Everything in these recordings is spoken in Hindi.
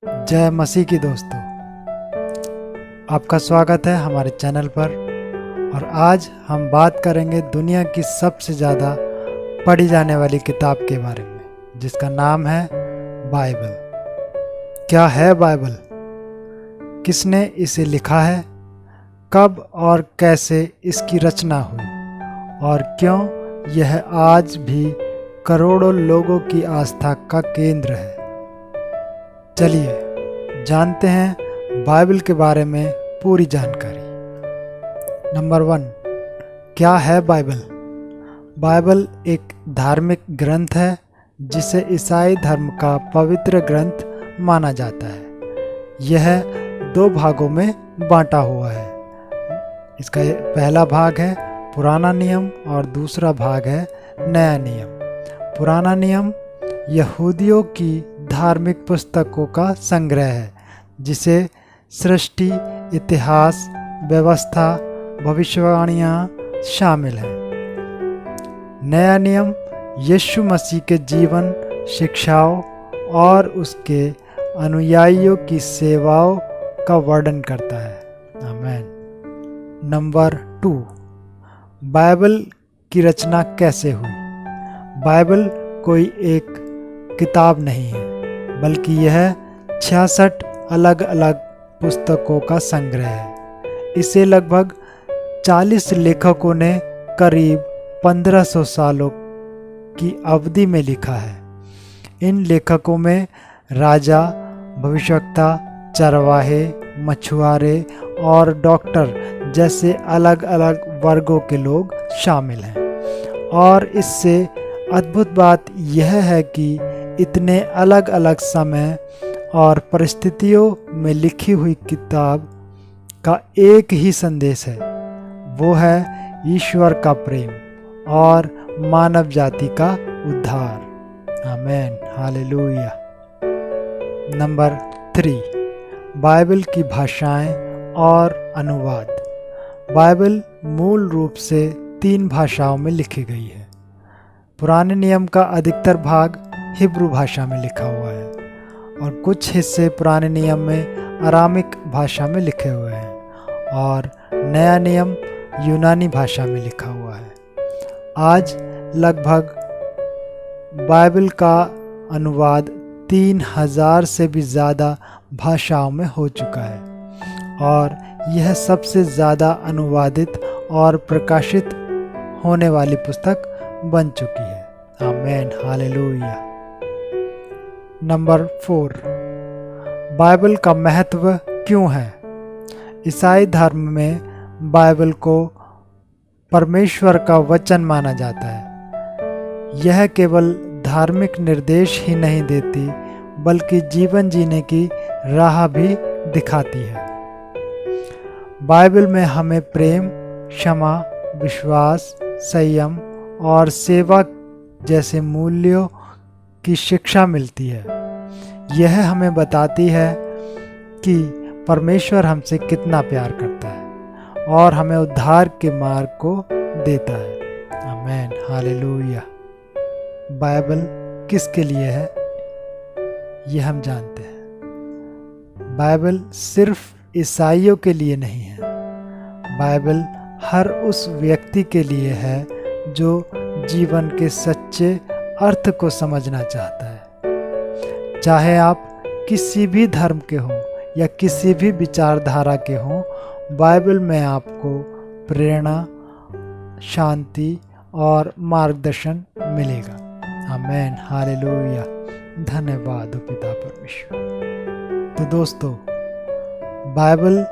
जय मसीह की दोस्तों, आपका स्वागत है हमारे चैनल पर। और आज हम बात करेंगे दुनिया की सबसे ज़्यादा पढ़ी जाने वाली किताब के बारे में, जिसका नाम है बाइबल। क्या है बाइबल? किसने इसे लिखा है? कब और कैसे इसकी रचना हुई? और क्यों यह आज भी करोड़ों लोगों की आस्था का केंद्र है? चलिए जानते हैं बाइबल के बारे में पूरी जानकारी। नंबर 1, क्या है बाइबल? बाइबल एक धार्मिक ग्रंथ है जिसे ईसाई धर्म का पवित्र ग्रंथ माना जाता है। यह 2 भागों में बांटा हुआ है। इसका पहला भाग है पुराना नियम और दूसरा भाग है नया नियम। पुराना नियम यहूदियों की धार्मिक पुस्तकों का संग्रह है, जिसे सृष्टि, इतिहास, व्यवस्था, भविष्यवाणियाँ शामिल हैं। नया नियम यीशु मसीह के जीवन, शिक्षाओं और उसके अनुयायियों की सेवाओं का वर्णन करता है। आमीन। नंबर 2, बाइबल की रचना कैसे हुई? बाइबल कोई एक किताब नहीं है, बल्कि यह 66 अलग अलग पुस्तकों का संग्रह है। इसे लगभग 40 लेखकों ने करीब 1500 सालों की अवधि में लिखा है। इन लेखकों में राजा, भविष्यवक्ता, चरवाहे, मछुआरे और डॉक्टर जैसे अलग अलग वर्गों के लोग शामिल हैं। और इससे अद्भुत बात यह है कि इतने अलग अलग समय और परिस्थितियों में लिखी हुई किताब का एक ही संदेश है। वो है ईश्वर का प्रेम और मानव जाति का उद्धार। आमीन, हालेलुया। नंबर 3, बाइबल की भाषाएं और अनुवाद। बाइबल मूल रूप से 3 भाषाओं में लिखी गई है। पुराने नियम का अधिकतर भाग हिब्रू भाषा में लिखा हुआ है और कुछ हिस्से पुराने नियम में अरामिक भाषा में लिखे हुए हैं और नया नियम यूनानी भाषा में लिखा हुआ है। आज लगभग बाइबल का अनुवाद 3000 से भी ज़्यादा भाषाओं में हो चुका है और यह सबसे ज़्यादा अनुवादित और प्रकाशित होने वाली पुस्तक बन चुकी है। आमीन, हालेलुया। नंबर 4, बाइबल का महत्व क्यों है? ईसाई धर्म में बाइबल को परमेश्वर का वचन माना जाता है। यह केवल धार्मिक निर्देश ही नहीं देती, बल्कि जीवन जीने की राह भी दिखाती है। बाइबल में हमें प्रेम, क्षमा, विश्वास, संयम और सेवा जैसे मूल्यों की शिक्षा मिलती है। यह हमें बताती है कि परमेश्वर हमसे कितना प्यार करता है और हमें उद्धार के मार्ग को देता है। आमीन, हालेलुया। बाइबल किसके लिए है, यह हम जानते हैं। बाइबल सिर्फ ईसाइयों के लिए नहीं है। बाइबल हर उस व्यक्ति के लिए है जो जीवन के सच्चे अर्थ को समझना चाहता है। चाहे आप किसी भी धर्म के हों या किसी भी विचारधारा के हों, बाइबल में आपको प्रेरणा, शांति और मार्गदर्शन मिलेगा। आमीन, हालेलुया। धन्यवाद हो पिता परमेश्वर। तो दोस्तों, बाइबल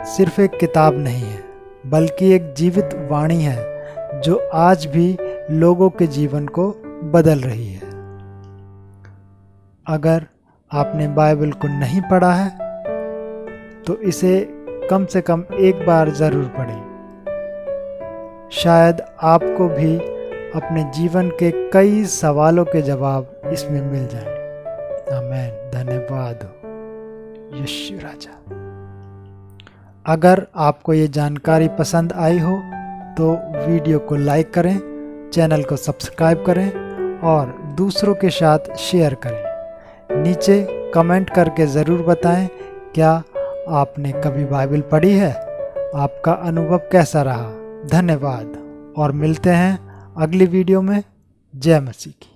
सिर्फ एक किताब नहीं है, बल्कि एक जीवित वाणी है जो आज भी लोगों के जीवन को बदल रही है। अगर आपने बाइबल को नहीं पढ़ा है तो इसे कम से कम एक बार ज़रूर पढ़ें। शायद आपको भी अपने जीवन के कई सवालों के जवाब इसमें मिल जाएं। आमीन, धन्यवाद हो यीशु राजा। अगर आपको ये जानकारी पसंद आई हो तो वीडियो को लाइक करें, चैनल को सब्सक्राइब करें और दूसरों के साथ शेयर करें। नीचे कमेंट करके ज़रूर बताएं, क्या आपने कभी बाइबल पढ़ी है? आपका अनुभव कैसा रहा? धन्यवाद और मिलते हैं अगली वीडियो में। जय मसीह की।